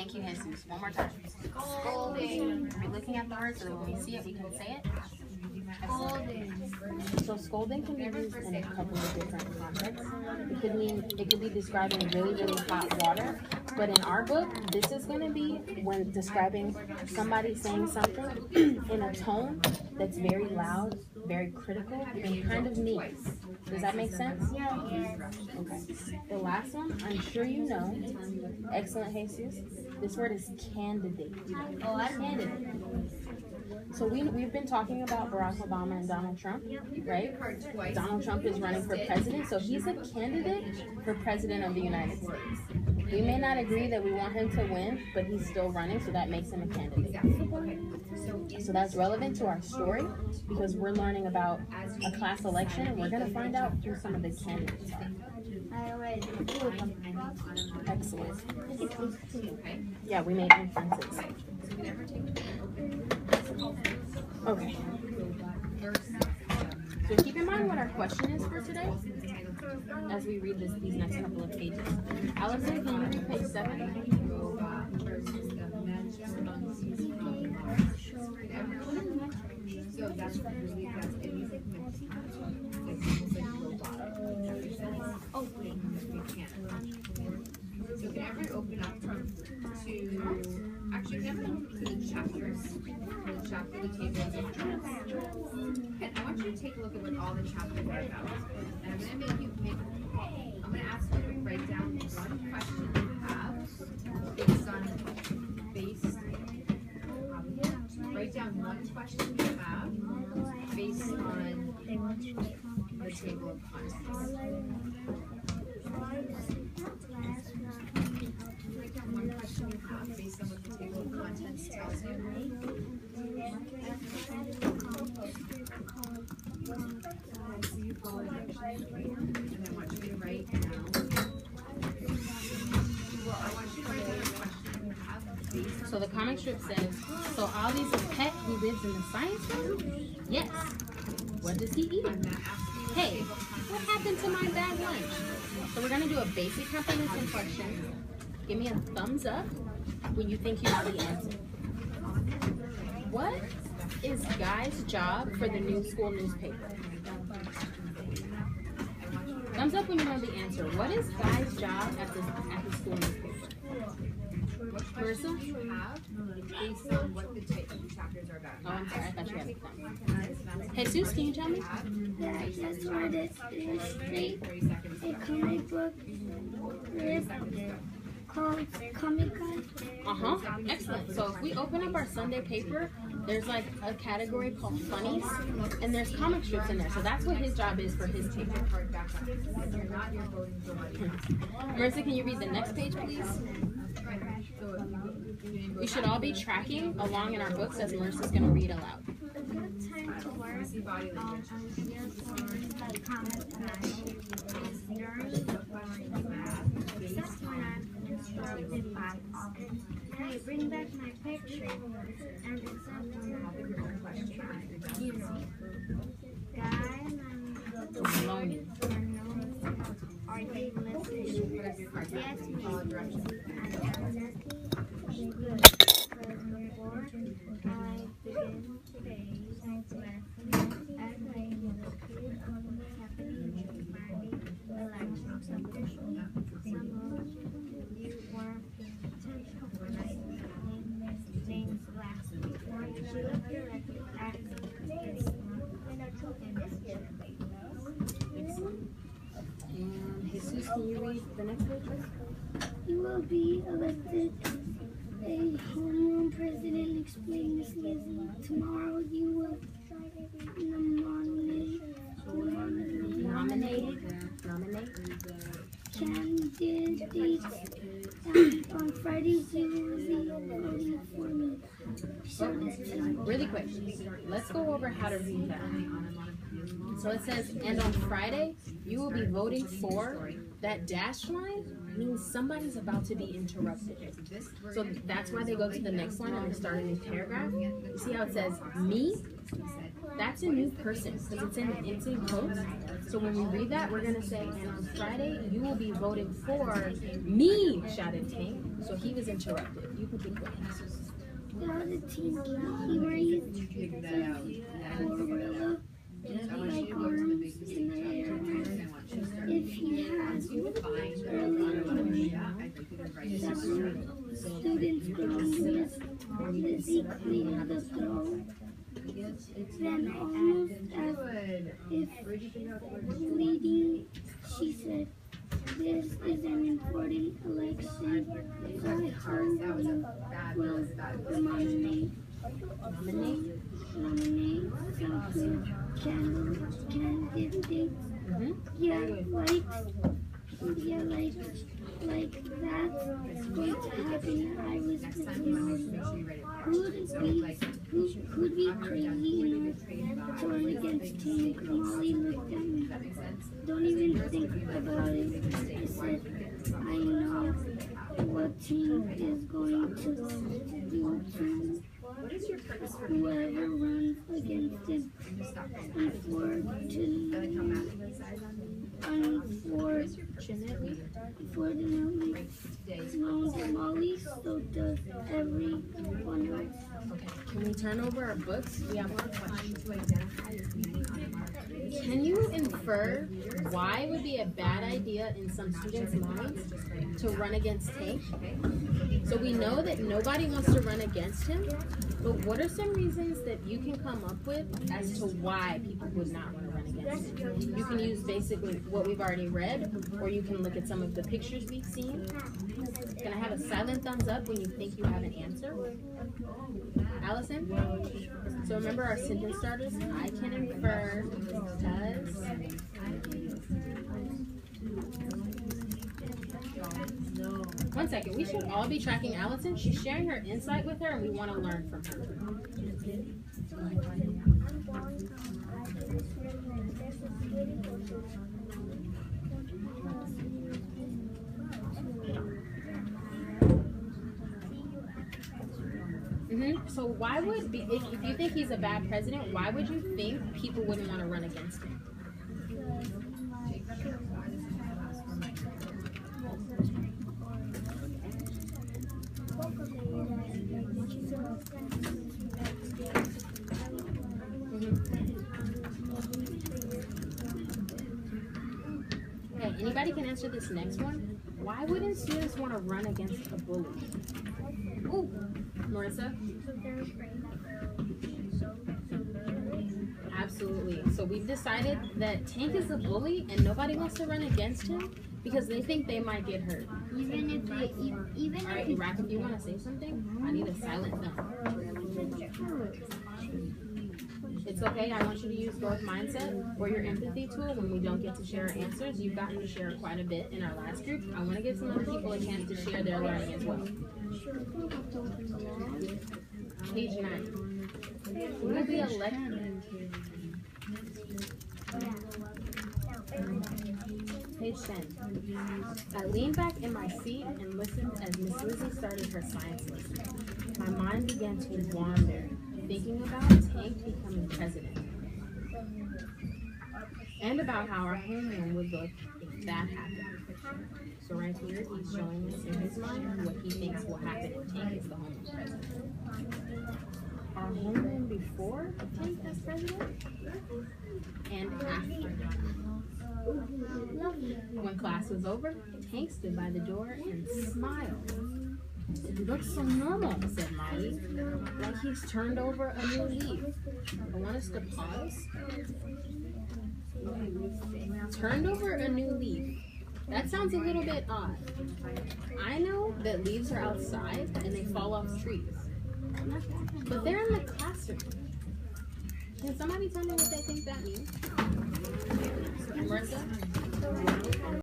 Thank you, Jesus. One more time. Scolding. We're looking at the word so that when we see it, we can say it. So scolding can be used in a couple of different contexts. It could be describing really, really hot water. But in our book, this is going to be when describing somebody saying something in a tone that's very loud, very critical, and kind of mean. Does that make sense? Yeah. Okay. The last one, I'm sure you know. Excellent, Jesus. This word is candidate. Oh, I know. Candidate. So we've been talking about Barack Obama and Donald Trump, right? Donald Trump is running for president, so he's a candidate for president of the United States. We may not agree that we want him to win, but he's still running, so that makes him a candidate. So that's relevant to our story because we're learning about a class election, and we're going to find out who some of the candidates are. I already do them. Excellent. Yeah, we made inferences. Okay. So keep in mind what our question is for today as we read these next couple of pages. Allison, can you read page 7? So can everyone open up to, actually can everyone open to the chapters, the chapter, the table of contents. And I want you to take a look at what all the chapters are about. And I'm going to I'm going to ask you to write down one question you have write down one question you have based on the table of contents. One question you have based on what the table of contents tells you. So you follow directions, right? And I want you to write now. Well, I want you to write down a question you have based on. So the comic strip says, so Ollie's a pet who lives in the science room? Yes. What does he eat? Hey, what happened to my bag lunch? So we're going to do a basic comprehension question. Give me a thumbs up when you think you know the answer. What is Guy's job for the new school newspaper? Thumbs up when you know the answer. What is Guy's job at the school newspaper? Marissa? You have based on what the chapters are about. Oh, I'm sorry. I thought you had a thumb. Jesus, can you tell me? That's what it is. A comic book called Comic Con. Excellent. So if we open up our Sunday paper, there's like a category called funnies, and there's comic strips in there. So that's what his job is for his paper. Marissa, can you read the next page, please? We should all be tracking along in our books as Marissa's going to read aloud. Hey, bring back my picture and Guy, are you listening? Yes, follow directions. Good. Before I begin today's lesson, as I indicate on what's happening in my elections officials, some of you were paying attention when I named last week. She was elected as And Jesus, can you read the next page? You will be elected a homeroom president. Explain this easily. Tomorrow you will nominate candidates. On Fridays you will be voting for me. Really quick, let's go over how to read that. So it says, and on Friday, you will be voting for that dashed line means somebody's about to be interrupted. So that's why they go to the next line and they start a new paragraph. You see how it says me? That's a new person because it's in quotes. So when we read that, we're gonna say, and on Friday you will be voting for me, shouted Tank. So he was interrupted. You can think what answers. The other team, he raised gorilla like arms in the air. If he has early students growing busy cleaning the throw, then almost as if bleeding, she said, "This is an important election, so I hope you will nominate some good candidates." Yeah, like that's going to happen. I was promoted. Who'd be crazy enough to run against Tank? Molly looked at me. Don't even think about it. I said, I know what Tank is going to do to whoever runs against him. Unfortunately, Molly, so does everyone else. Okay, can we turn over our books? We have one question to identify. Can you infer why it would be a bad idea in some students' minds to run against Tank? So we know that nobody wants to run against him, but what are some reasons that you can come up with as to why people would not want to run against him? You can use basically what we've already read, or you can look at some of the pictures we've seen. Can I have a silent thumbs up when you think you have an answer? Allison? So remember our sentence starters? I can infer, does. One second, we should all be tracking Allison. She's sharing her insight with her and we want to learn from her. So why would, if you think he's a bad president, why would you think people wouldn't want to run against him? Okay, anybody can answer this next one. Why wouldn't students want to run against a bully? Ooh, Marissa? Absolutely. So we've decided that Tank is a bully and nobody wants to run against him because they think they might get hurt. Even if All right, Rack, do you want to say something? I need a silent thumb. It's okay. I want you to use growth mindset or your empathy tool when we don't get to share our answers. You've gotten to share quite a bit in our last group. I want to give some other people a chance to share their learning as well. Page 9. Who will be elected? Page 10. I leaned back in my seat and listened as Miss Lizzie started her science lesson. My mind began to wander, thinking about Tank becoming president. And about how our homeland would look if that happened. So right here, he's showing us in his mind what he thinks will happen if Tank is the homeland president. Our homeland before Tank as president? And after. When class was over, Tank stood by the door and smiled. "It looks so normal," said Molly, "like he's turned over a new leaf." I want us to pause. Turned over a new leaf. That sounds a little bit odd. I know that leaves are outside and they fall off trees, but they're in the classroom. Can somebody tell me what they think that means? Marissa?